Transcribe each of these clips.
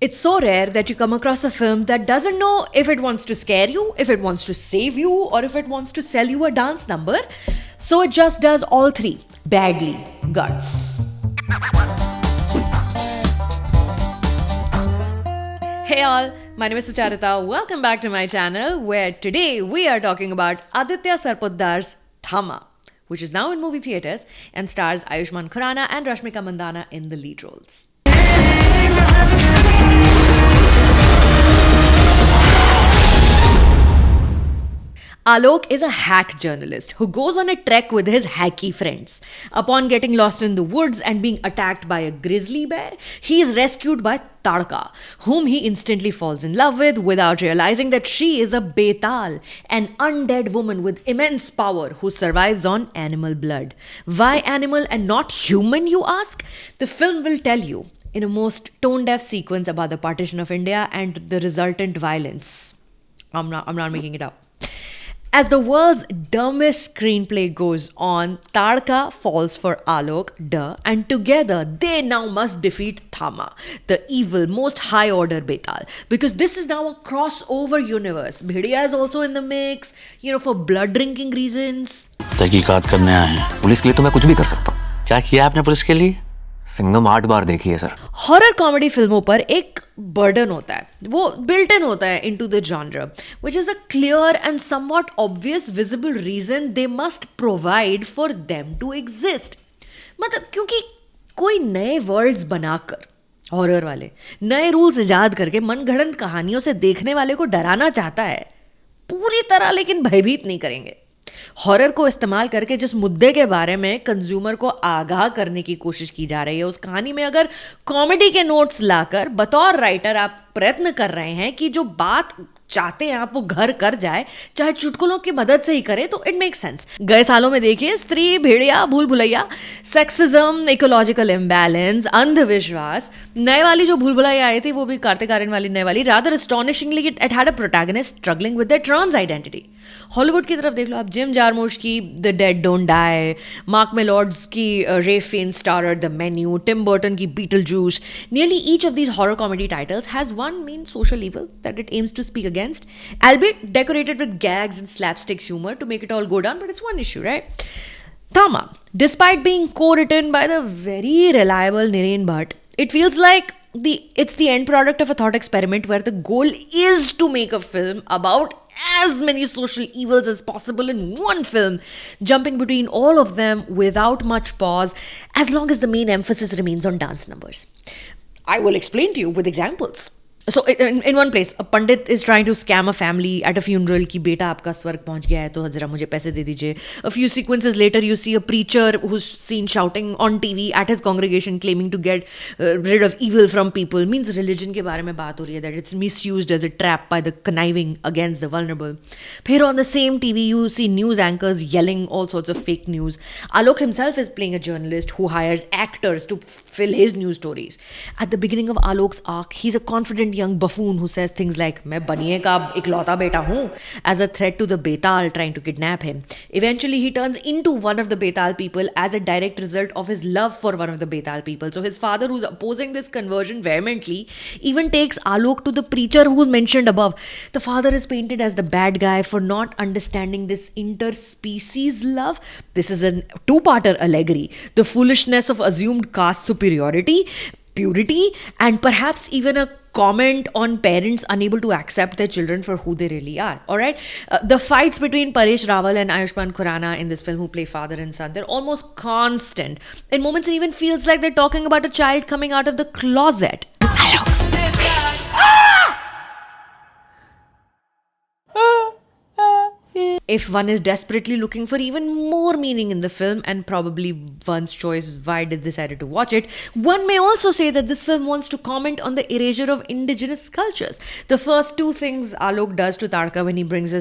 It's so rare that you come across a film that doesn't know if it wants to scare you, if it wants to save you, or if it wants to sell you a dance number. So it just does all three badly. Guts. Hey all, my name is Sucharita. Welcome back to my channel where today we are talking about Aditya Sarpotdar's Thama, which is now in movie theaters and stars Ayushmann Khurrana and Rashmika Mandanna in the lead roles. Alok is a hack journalist who goes on a trek with his hacky friends. Upon getting lost in the woods and being attacked by a grizzly bear, he is rescued by Tadka, whom he instantly falls in love with without realizing that she is a Betal, an undead woman with immense power who survives on animal blood. Why animal and not human, you ask? The film will tell you in a most tone-deaf sequence about the partition of India and the resultant violence. I'm not making it up. As the world's dumbest screenplay goes on, Tadka falls for Alok, and together they now must defeat Thama, the evil, most high-order Betal. Because this is now a crossover universe. Bhidiya is also in the mix, for blood-drinking reasons. तहकीकात करने आए हैं। Police के लिए तो मैं कुछ भी कर सकता हूँ। क्या किया आपने पुलिस के लिए? सिंघम 8 बार देखी है सर। हॉरर कॉमेडी फिल्मों पर एक बर्डन होता है, वो बिल्ट इन होता है into the genre, which is a clear and somewhat obvious visible reason they must provide for them to exist. मतलब क्योंकि कोई नए वर्ल्ड्स बनाकर हॉरर वाले नए रूल्स इजाद करके मनगढ़ंत कहानियों से देखने वाले को डराना चाहता है पूरी तरह, लेकिन भयभीत नहीं करेंगे। हॉरर को इस्तेमाल करके जिस मुद्दे के बारे में कंज्यूमर को आगाह करने की कोशिश की जा रही है, उस कहानी में अगर कॉमेडी के नोट्स लाकर बतौर राइटर आप प्रयत्न कर रहे हैं कि जो बात चाहते हैं आप वो घर कर जाए, चाहे चुटकुलों की मदद से ही करे, तो इट मेक सेंस। गए सालों में देखिए स्त्री, भेड़िया, भूल भुलैया, सेक्सिज्म, इकोलॉजिकल इम्बैलेंस, अंधविश्वास। नए वाली जो भूल भुलैया आई थी वो भी कार्तिक आर्यन वाली नए वाली, rather astonishingly it had a protagonist struggling with the trans identity. Hollywood की तरफ देख लो आप, जिम जारमूश की the dead don't die, Mark Mylod's की Rafe Fiennes starrer the menu, Tim Burton की Beetlejuice. Nearly each of these horror comedy titles has one main social evil that it aims to speak against, albeit decorated with gags and slapstick humor to make it all go down, but it's one issue, right? Thama, despite being co-written by the very reliable Nirain Bhatt, it feels like it's the end product of a thought experiment where the goal is to make a film about as many social evils as possible in one film, jumping between all of them without much pause, as long as the main emphasis remains on dance numbers. I will explain to you with examples. So in one place, a pandit is trying to scam a family at a funeral कि बेटा आपका स्वर्ग पहुंच गया है तो जरा मुझे पैसे दे दीजिए. A few sequences later, you see a preacher who's seen shouting on TV at his congregation claiming to get rid of evil from people. Means religion के बारे में बात हो रही है, that it's misused as a trap by the conniving against the vulnerable. फिर on the same TV, you see news anchors yelling all sorts of fake news. Alok himself is playing a journalist who hires actors to fill his news stories. At the beginning of Alok's arc, he's a confident young buffoon who says things like मैं बनिए का इकलौता बेटा हूँ, as a threat to the Betal trying to kidnap him. Eventually he turns into one of the Betal people as a direct result of his love for one of the Betal people. So his father, who's opposing this conversion vehemently, even takes Alok to the preacher who's mentioned above. The father is painted as the bad guy for not understanding this interspecies love. This is a two-parter allegory. The foolishness of assumed caste superiority, purity, and perhaps even a comment on parents unable to accept their children for who they really are. All right, the fights between Paresh Rawal and Ayushmann Khurrana in this film, who play father and son, they're almost constant. In moments, it even feels like they're talking about a child coming out of the closet. If one is desperately looking for even more meaning in the film, and probably one's choice why they decided to watch it, one may also say that this film wants to comment on the erasure of indigenous cultures. The first two things Alok does to Tadka when he brings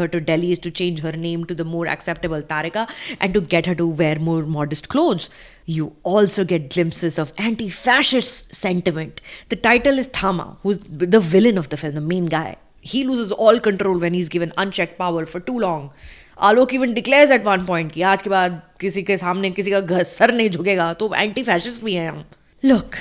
her to Delhi is to change her name to the more acceptable Tarika and to get her to wear more modest clothes. You also get glimpses of anti-fascist sentiment. The title is Thama, who's the villain of the film, the main guy. He loses all control when he's given unchecked power for too long. Alok even declares at one point कि आज के बाद किसी के सामने किसी का sir नहीं झुकेगा, तो एंटी फैशिस्ट भी है हम. Look,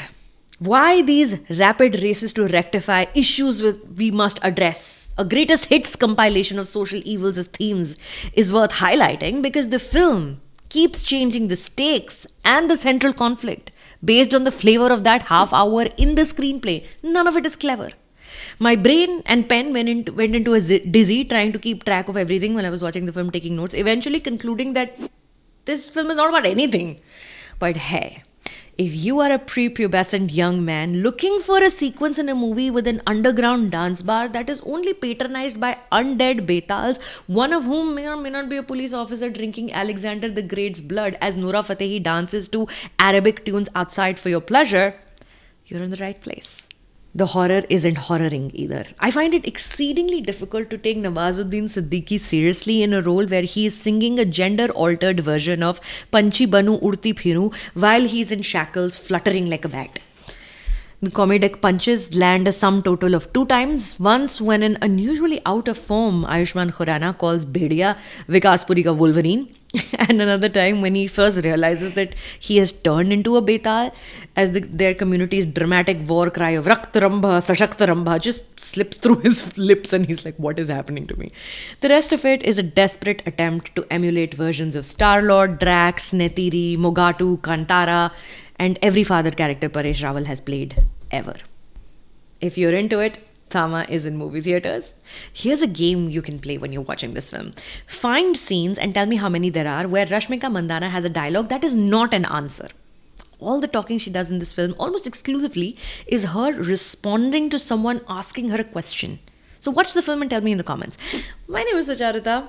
Why these rapid races to rectify issues we must address? A greatest hits compilation of social evils as themes is worth highlighting because the film keeps changing the stakes and the central conflict based on the flavor of that half hour in the screenplay. None of it is clever. My brain and pen went into a dizzy trying to keep track of everything while I was watching the film, taking notes, eventually concluding that this film is not about anything. But hey, if you are a prepubescent young man looking for a sequence in a movie with an underground dance bar that is only patronized by undead betals, one of whom may or may not be a police officer drinking Alexander the Great's blood as Noura Fatehi dances to Arabic tunes outside for your pleasure, you're in the right place. The horror isn't horroring either. I find it exceedingly difficult to take Nawazuddin Siddiqui seriously in a role where he is singing a gender-altered version of Panchi Banu Urti Phiru while he's in shackles fluttering like a bat. The comedic punches land a sum total of 2 times. Once when an unusually out of form Ayushmann Khurrana calls Bhedia Vikas Puri ka Wolverine. And another time when he first realizes that he has turned into a Betal as their community's dramatic war cry of Rakt Rambha, Sashakt Rambha just slips through his lips and he's like, what is happening to me? The rest of it is a desperate attempt to emulate versions of Star-Lord, Drax, Neytiri, Mogatu, Kantara, and every father character Paresh Rawal has played ever. If you're into it, Thama is in movie theaters. Here's a game you can play when you're watching this film. Find scenes and tell me how many there are where Rashmika Mandanna has a dialogue that is not an answer. All the talking she does in this film, almost exclusively, is her responding to someone asking her a question. So watch the film and tell me in the comments. My name is Sucharita.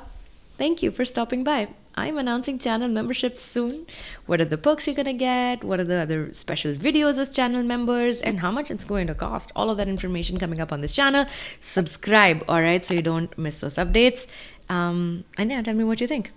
Thank you for stopping by. I'm announcing channel memberships soon. What are the perks you're gonna get? What are the other special videos as channel members? And how much it's going to cost? All of that information coming up on this channel. Subscribe, alright, so you don't miss those updates. And yeah, tell me what you think.